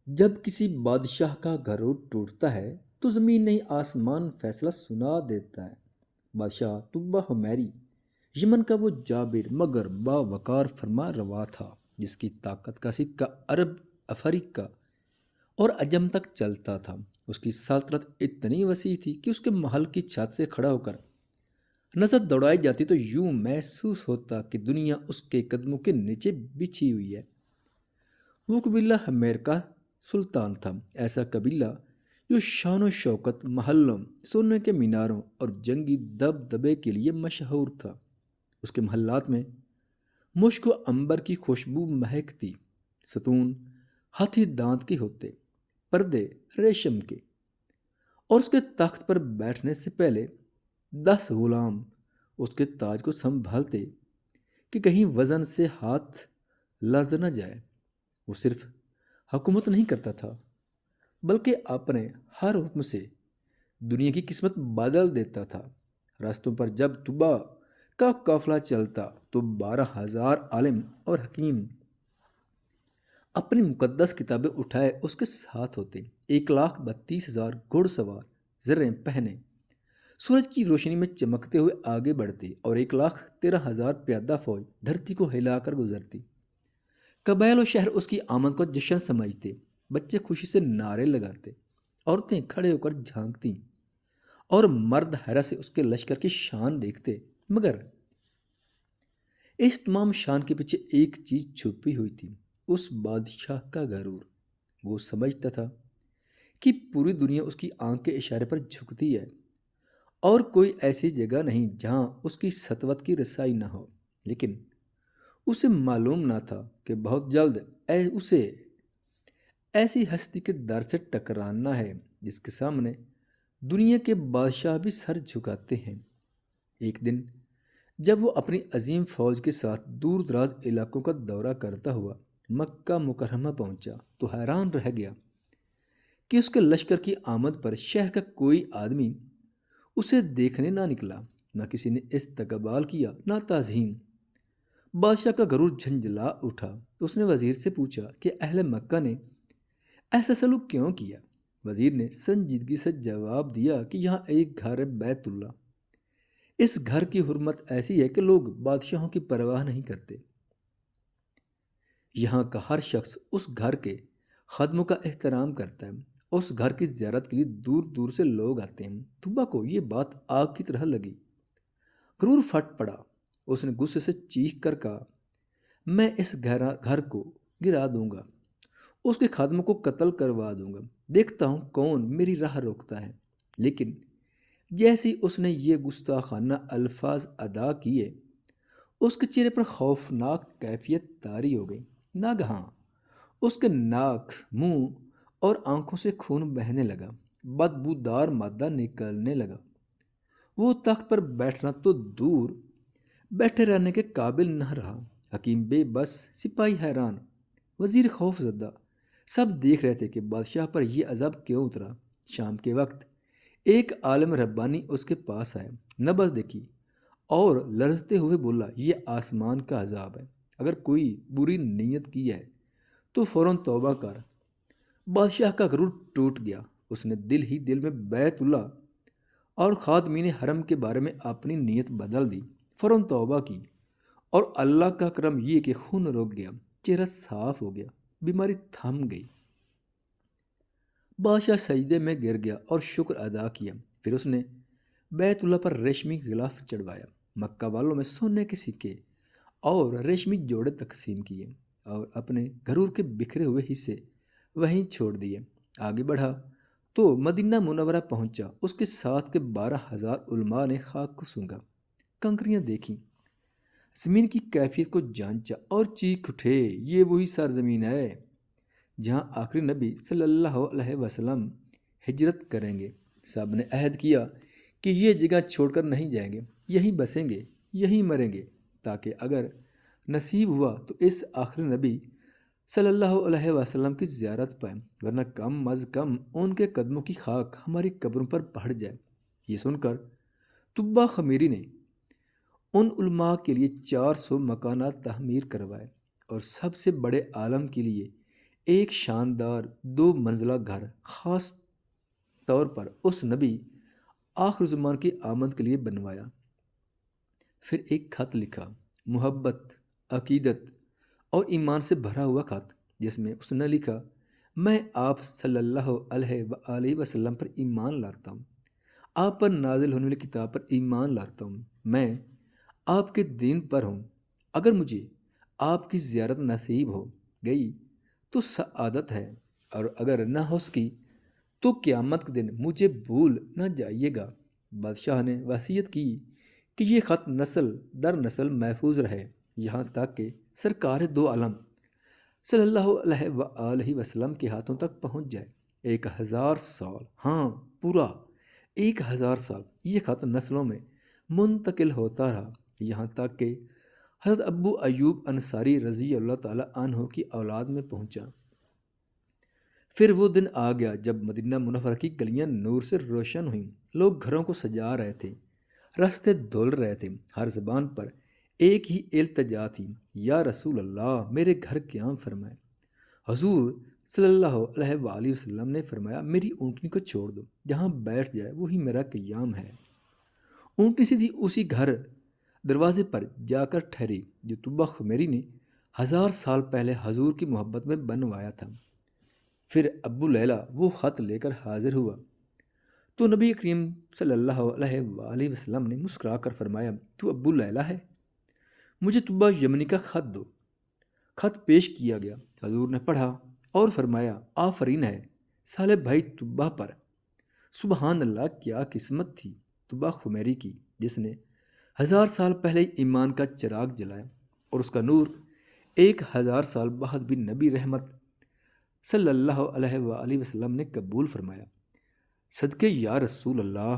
جب کسی بادشاہ کا غرور ٹوٹتا ہے تو زمین نہیں آسمان فیصلہ سنا دیتا ہے۔ بادشاہ طبہ حمیری یمن کا وہ جابر مگر باوقار فرما روا تھا، جس کی طاقت کا سکہ عرب افریقہ اور عجم تک چلتا تھا۔ اس کی سلطنت اتنی وسیع تھی کہ اس کے محل کی چھت سے کھڑا ہو کر نظر دوڑائی جاتی تو یوں محسوس ہوتا کہ دنیا اس کے قدموں کے نیچے بچھی ہوئی ہے۔ وہ قبیلہ حمیر کا سلطان تھا، ایسا قبیلہ جو شان و شوکت، محلوں، سونے کے میناروں اور جنگی دبدبے کے لیے مشہور تھا۔ اس کے محلات میں مشک و عنبر کی خوشبو مہکتی، ستون ہاتھی دانت کے ہوتے، پردے ریشم کے، اور اس کے تخت پر بیٹھنے سے پہلے 10 غلام اس کے تاج کو سنبھالتے کہ کہیں وزن سے ہاتھ لرز نہ جائے۔ وہ صرف حکومت نہیں کرتا تھا بلکہ اپنے ہر حکم سے دنیا کی قسمت بدل دیتا تھا۔ راستوں پر جب طبا کا قافلہ چلتا تو 12,000 عالم اور حکیم اپنی مقدس کتابیں اٹھائے اس کے ساتھ ہوتے۔ 1,32,000 گھڑ سوار زریں پہنے سورج کی روشنی میں چمکتے ہوئے آگے بڑھتے اور 1,13,000 پیادہ فوج دھرتی کو ہلا کر گزرتی۔ قبائل و شہر اس کی آمد کو جشن سمجھتے، بچے خوشی سے نعرے لگاتے، عورتیں کھڑے ہو کر جھانکتی اور مرد حیرت سے اس کے لشکر کی شان دیکھتے۔ مگر اس تمام شان کے پیچھے ایک چیز چھپی ہوئی تھی، اس بادشاہ کا غرور۔ وہ سمجھتا تھا کہ پوری دنیا اس کی آنکھ کے اشارے پر جھکتی ہے اور کوئی ایسی جگہ نہیں جہاں اس کی سطوت کی رسائی نہ ہو۔ لیکن اسے معلوم نہ تھا کہ بہت جلد اسے ایسی ہستی کے در سے ٹکرانا ہے جس کے سامنے دنیا کے بادشاہ بھی سر جھکاتے ہیں۔ ایک دن جب وہ اپنی عظیم فوج کے ساتھ دور دراز علاقوں کا دورہ کرتا ہوا مکہ مکرمہ پہنچا تو حیران رہ گیا کہ اس کے لشکر کی آمد پر شہر کا کوئی آدمی اسے دیکھنے نہ نکلا، نہ کسی نے استقبال کیا نہ تعظیم۔ بادشاہ کا غرور جھنجھلا اٹھا تو اس نے وزیر سے پوچھا کہ اہل مکہ نے ایسا سلوک کیوں کیا؟ وزیر نے سنجیدگی سے جواب دیا کہ یہاں ایک گھر ہے، بیت اللہ۔ اس گھر کی حرمت ایسی ہے کہ لوگ بادشاہوں کی پرواہ نہیں کرتے۔ یہاں کا ہر شخص اس گھر کے خادموں کا احترام کرتا ہے۔ اس گھر کی زیارت کے لیے دور دور سے لوگ آتے ہیں۔ طبا کو یہ بات آگ کی طرح لگی، غرور پھٹ پڑا۔ اس نے غصے سے چیخ کر کہا، میں اس گھر کو گرا دوں گا، اس کے خادموں کو قتل کروا دوں گا، دیکھتا ہوں کون میری راہ روکتا ہے۔ لیکن جیسی اس نے یہ گستاخانہ الفاظ ادا کیے، اس کے چہرے پر خوفناک کیفیت طاری ہو گئی۔ ناگہاں اس کے ناک، منہ اور آنکھوں سے خون بہنے لگا، بدبودار مادہ نکلنے لگا۔ وہ تخت پر بیٹھنا تو دور، بیٹھے رہنے کے قابل نہ رہا۔ حکیم بے بس، سپاہی حیران، وزیر خوف زدہ، سب دیکھ رہے تھے کہ بادشاہ پر یہ عذاب کیوں اترا۔ شام کے وقت ایک عالم ربانی اس کے پاس آیا، نبض دیکھی اور لرزتے ہوئے بولا، یہ آسمان کا عذاب ہے، اگر کوئی بری نیت کی ہے تو فوراً توبہ کر۔ بادشاہ کا غرور ٹوٹ گیا۔ اس نے دل ہی دل میں بیت اللہ اور خادمین حرم کے بارے میں اپنی نیت بدل دی، فوراً توبہ کی، اور اللہ کا کرم یہ کہ خون رک گیا، چہرہ صاف ہو گیا، بیماری تھم گئی۔ بادشاہ سجدے میں گر گیا اور شکر ادا کیا۔ پھر اس نے بیت اللہ پر ریشمی غلاف چڑھوایا، مکہ والوں میں سونے کے سکے اور ریشمی جوڑے تقسیم کیے اور اپنے غرور کے بکھرے ہوئے حصے وہیں چھوڑ دیے۔ آگے بڑھا تو مدینہ منورہ پہنچا۔ اس کے ساتھ کے 12,000 علماء نے خاک کو سونگا، کنکریاں دیکھیں، زمین کی کیفیت کو جانچا اور چیخ اٹھے، یہ وہی سرزمین ہے جہاں آخری نبی صلی اللہ علیہ وسلم ہجرت کریں گے۔ سب نے عہد کیا کہ یہ جگہ چھوڑ کر نہیں جائیں گے، یہیں بسیں گے، یہیں مریں گے، تاکہ اگر نصیب ہوا تو اس آخری نبی صلی اللہ علیہ وسلم کی زیارت پائیں، ورنہ کم از کم ان کے قدموں کی خاک ہماری قبروں پر پڑ جائے۔ یہ سن کر طبہ خمیری نے ان علماء کے لیے 400 مکانات تعمیر کروائے اور سب سے بڑے عالم کے لیے ایک شاندار 2 منزلہ گھر خاص طور پر اس نبی آخر زمان کی آمد کے لیے بنوایا۔ پھر ایک خط لکھا، محبت، عقیدت اور ایمان سے بھرا ہوا خط، جس میں اس نے لکھا، میں آپ صلی اللہ علیہ وآلہ وسلم پر ایمان لاتا ہوں، آپ پر نازل ہونے والی کتاب پر ایمان لاتا ہوں، میں آپ کے دین پر ہوں، اگر مجھے آپ کی زیارت نصیب ہو گئی تو سعادت ہے، اور اگر نہ ہو سکی تو قیامت کے دن مجھے بھول نہ جائیے گا۔ بادشاہ نے وصیت کی کہ یہ خط نسل در نسل محفوظ رہے، یہاں تک کہ سرکار دو عالم صلی اللہ علیہ وآلہ وسلم کے ہاتھوں تک پہنچ جائے۔ 1000 سال، ہاں پورا 1000 سال یہ خط نسلوں میں منتقل ہوتا رہا، یہاں تک کہ حضرت ابو ایوب انصاری رضی اللہ تعالیٰ عنہ کی اولاد میں پہنچا۔ پھر وہ دن آ گیا جب مدینہ منورہ کی گلیاں نور سے روشن ہوئیں، لوگ گھروں کو سجا رہے تھے، راستے دھل رہے تھے، ہر زبان پر ایک ہی التجا تھی، یا رسول اللہ میرے گھر قیام فرمائے۔ حضور صلی اللہ علیہ وآلہ وسلم نے فرمایا، میری اونٹنی کو چھوڑ دو، جہاں بیٹھ جائے وہی میرا قیام ہے۔ اونٹنی سیدھی اسی گھر دروازے پر جا کر ٹھہری جو طبہ خمیری نے 1000 سال پہلے حضور کی محبت میں بنوایا تھا۔ پھر ابو لیلہ وہ خط لے کر حاضر ہوا تو نبی کریم صلی اللہ علیہ وآلہ وسلم نے مسکرا کر فرمایا، تو ابو لیلہ ہے؟ مجھے طبہ یمنی کا خط دو۔ خط پیش کیا گیا، حضور نے پڑھا اور فرمایا، آفرین ہے صالح بھائی طبہ پر۔ سبحان اللہ، کیا قسمت تھی طبہ خمیری کی، جس نے 1000 سال پہلے ایمان کا چراغ جلایا، اور اس کا نور 1000 سال بعد بھی نبی رحمت صلی اللہ علیہ وآلہ وسلم نے قبول فرمایا۔ صدقے یا رسول اللہ،